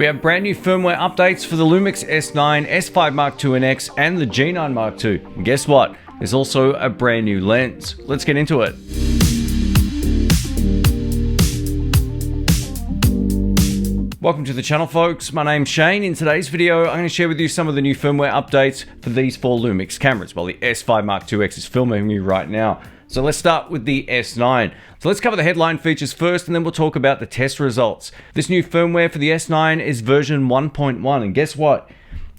We have brand new firmware updates for the LUMIX S9, S5II and X, and the G9II. And guess what? There's also a brand new lens. Let's get into it. Welcome to the channel, folks. My name's Shane. In today's video, I'm going to share with you some of the new firmware updates for these four LUMIX cameras, while the S5IIX is filming me right now. So let's start with the S9. So let's cover the headline features first, and then we'll talk about the test results. This new firmware for the S9 is version 1.1, and guess what?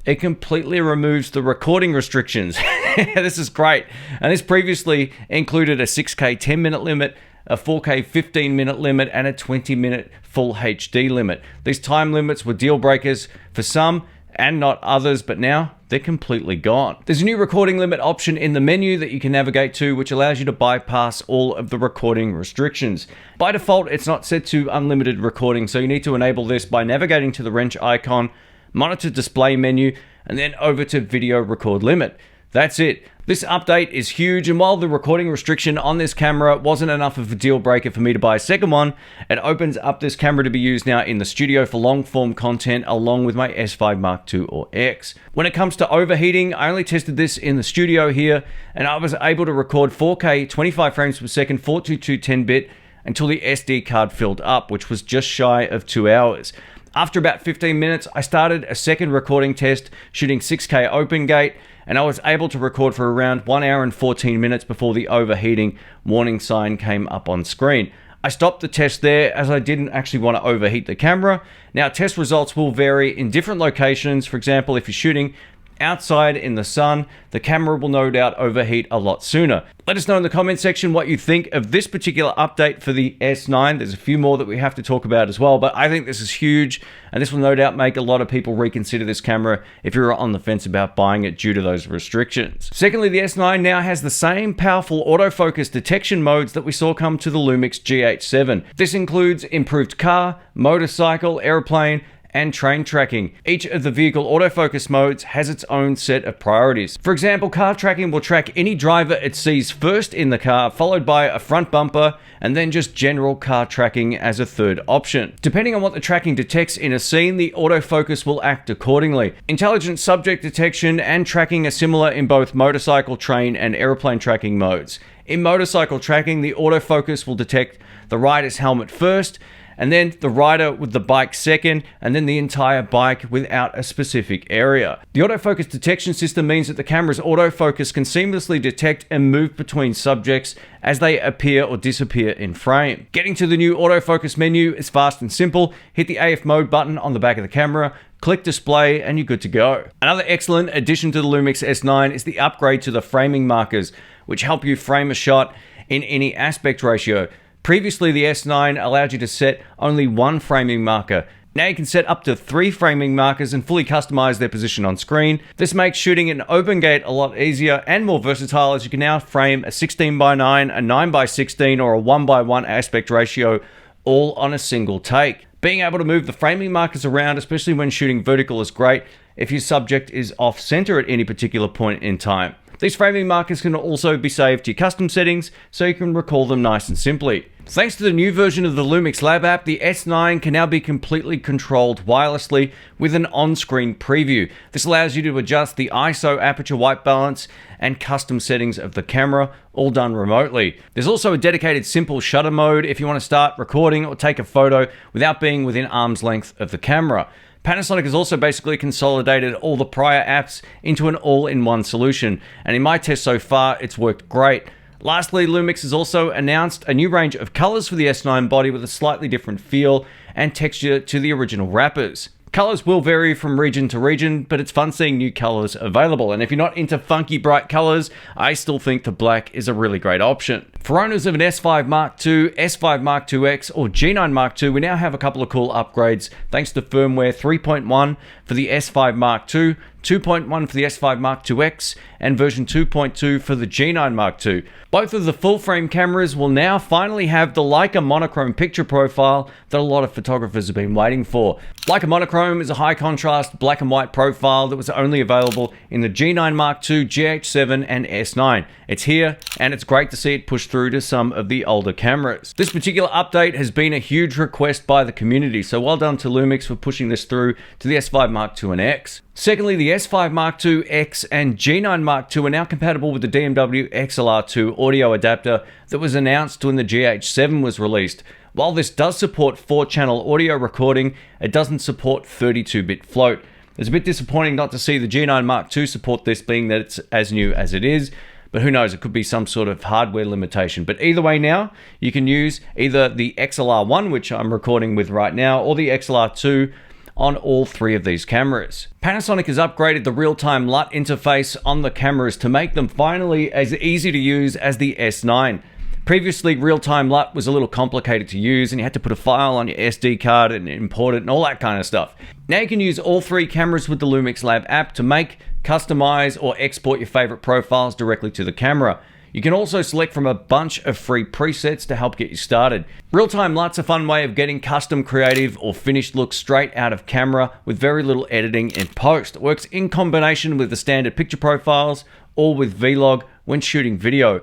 It completely removes the recording restrictions. This is great. And this previously included a 6K 10-minute limit, a 4K 15-minute limit, and a 20-minute full HD limit. These time limits were deal breakers for some and not others, but now they're completely gone. There's a new recording limit option in the menu that you can navigate to, which allows you to bypass all of the recording restrictions. By default, it's not set to unlimited recording, so you need to enable this by navigating to the wrench icon, monitor display menu, and then over to video record limit. That's it. This update is huge, and while the recording restriction on this camera wasn't enough of a deal breaker for me to buy a second one, it opens up this camera to be used now in the studio for long form content along with my S5II or X. When it comes to overheating, I only tested this in the studio here, and I was able to record 4K 25 frames per second 422 10-bit until the SD card filled up, which was just shy of 2 hours. After about 15 minutes, I started a second recording test shooting 6K open gate, and I was able to record for around 1 hour and 14 minutes before the overheating warning sign came up on screen. I stopped the test there as I didn't actually want to overheat the camera. Now, test results will vary in different locations. For example, if you're shooting outside in the sun, the camera will no doubt overheat a lot sooner. Let us know in the comment section what you think of this particular update for the S9. There's a few more that we have to talk about as well, but I think this is huge, and this will no doubt make a lot of people reconsider this camera if you're on the fence about buying it due to those restrictions. Secondly, the S9 now has the same powerful autofocus detection modes that we saw come to the LUMIX GH7. This includes improved car, motorcycle, airplane, and train tracking. Each of the vehicle autofocus modes has its own set of priorities. For example, car tracking will track any driver it sees first in the car, followed by a front bumper, and then just general car tracking as a third option. Depending on what the tracking detects in a scene, the autofocus will act accordingly. Intelligent subject detection and tracking are similar in both motorcycle, train, and airplane tracking modes. In motorcycle tracking, the autofocus will detect the rider's helmet first, and then the rider with the bike second, and then the entire bike without a specific area. The autofocus detection system means that the camera's autofocus can seamlessly detect and move between subjects as they appear or disappear in frame. Getting to the new autofocus menu is fast and simple. Hit the AF mode button on the back of the camera, click display, and you're good to go. Another excellent addition to the LUMIX S9 is the upgrade to the framing markers, which help you frame a shot in any aspect ratio. Previously, the S9 allowed you to set only one framing marker. Now you can set up to 3 framing markers and fully customize their position on screen. This makes shooting an open gate a lot easier and more versatile, as you can now frame a 16:9, a 9:16, or a 1:1 aspect ratio, all on a single take. Being able to move the framing markers around, especially when shooting vertical, is great if your subject is off center at any particular point in time. These framing markers can also be saved to your custom settings, so you can recall them nice and simply. Thanks to the new version of the LUMIX Lab app, the S9 can now be completely controlled wirelessly with an on-screen preview. This allows you to adjust the ISO, aperture white balance, and custom settings of the camera, all done remotely. There's also a dedicated simple shutter mode if you want to start recording or take a photo without being within arm's length of the camera. Panasonic has also basically consolidated all the prior apps into an all-in-one solution, and in my test so far, it's worked great. Lastly, LUMIX has also announced a new range of colors for the S9 body with a slightly different feel and texture to the original wrappers. Colors will vary from region to region, but it's fun seeing new colors available. And if you're not into funky bright colors, I still think the black is a really great option. For owners of an S5II, S5IIX, or G9II, we now have a couple of cool upgrades thanks to firmware 3.1 for the S5II, 2.1 for the S5IIX, and version 2.2 for the G9II. Both of the full-frame cameras will now finally have the Leica Monochrome picture profile that a lot of photographers have been waiting for. Leica Monochrome is a high-contrast black and white profile that was only available in the G9II, GH7, and S9. It's here, and it's great to see it pushed through to some of the older cameras. This particular update has been a huge request by the community, so well done to LUMIX for pushing this through to the S5 II and X. Secondly, the S5 II X and G9 II are now compatible with the DMW XLR2 audio adapter that was announced when the GH7 was released. While this does support 4-channel audio recording, it doesn't support 32-bit float. It's a bit disappointing not to see the G9 II support this, being that it's as new as it is, but who knows, it could be some sort of hardware limitation. But either way now, you can use either the XLR1, which I'm recording with right now, or the XLR2 on all 3 of these cameras. Panasonic has upgraded the real-time LUT interface on the cameras to make them finally as easy to use as the S9. Previously, real-time LUT was a little complicated to use and you had to put a file on your SD card and import it and all that kind of stuff. Now you can use all 3 cameras with the LUMIX Lab app to make, customize, or export your favorite profiles directly to the camera. You can also select from a bunch of free presets to help get you started. Real-time LUT's a fun way of getting custom creative or finished looks straight out of camera with very little editing in post. It works in combination with the standard picture profiles or with Vlog when shooting video.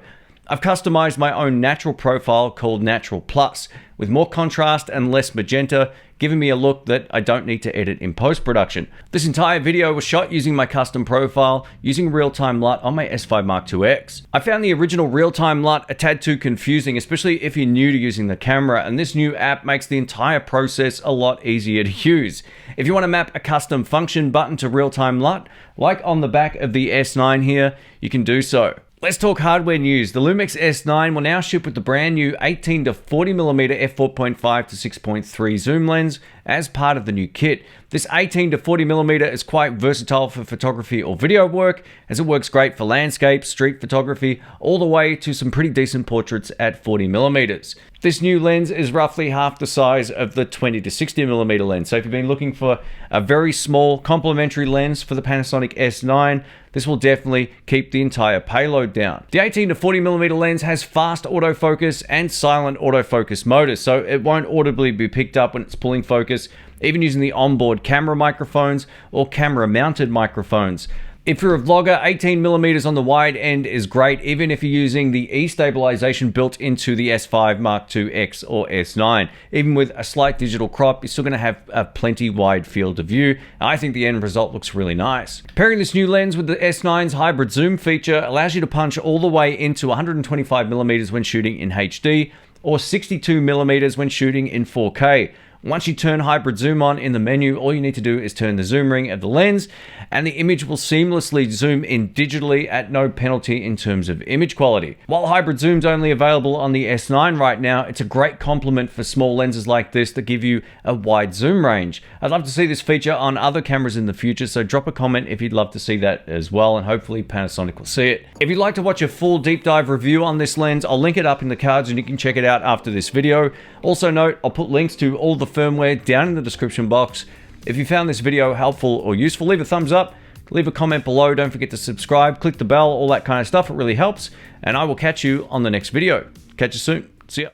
I've customized my own natural profile called Natural Plus with more contrast and less magenta, giving me a look that I don't need to edit in post-production. This entire video was shot using my custom profile using real-time LUT on my S5 IIX. I found the original real-time LUT a tad too confusing, especially if you're new to using the camera, and this new app makes the entire process a lot easier to use. If you want to map a custom function button to real-time LUT, like on the back of the S9 here, you can do so. Let's talk hardware news. The LUMIX S9 will now ship with the brand new 18 to 40mm f4.5 to 6.3 zoom lens as part of the new kit. This 18 to 40mm is quite versatile for photography or video work, as it works great for landscape, street photography, all the way to some pretty decent portraits at 40mm. This new lens is roughly half the size of the 20 to 60mm lens. So if you've been looking for a very small complementary lens for the Panasonic S9, this will definitely keep the entire payload down. The 18 to 40mm lens has fast autofocus and silent autofocus motors, so it won't audibly be picked up when it's pulling focus, even using the onboard camera microphones or camera mounted microphones. If you're a vlogger, 18mm on the wide end is great, even if you're using the E-stabilization built into the S5 IIX or S9. Even with a slight digital crop, you're still going to have a plenty wide field of view. I think the end result looks really nice. Pairing this new lens with the S9's hybrid zoom feature allows you to punch all the way into 125mm when shooting in HD or 62mm when shooting in 4K. Once you turn hybrid zoom on in the menu, all you need to do is turn the zoom ring of the lens and the image will seamlessly zoom in digitally at no penalty in terms of image quality. While hybrid zoom's only available on the S9 right now, it's a great complement for small lenses like this that give you a wide zoom range. I'd love to see this feature on other cameras in the future, so drop a comment if you'd love to see that as well, and hopefully Panasonic will see it. If you'd like to watch a full deep dive review on this lens, I'll link it up in the cards and you can check it out after this video. Also note, I'll put links to all the firmware down in the description box. If you found this video helpful or useful, leave a thumbs up, leave a comment below, don't forget to subscribe, click the bell, all that kind of stuff, it really helps, and I will catch you on the next video. Catch you soon. See ya.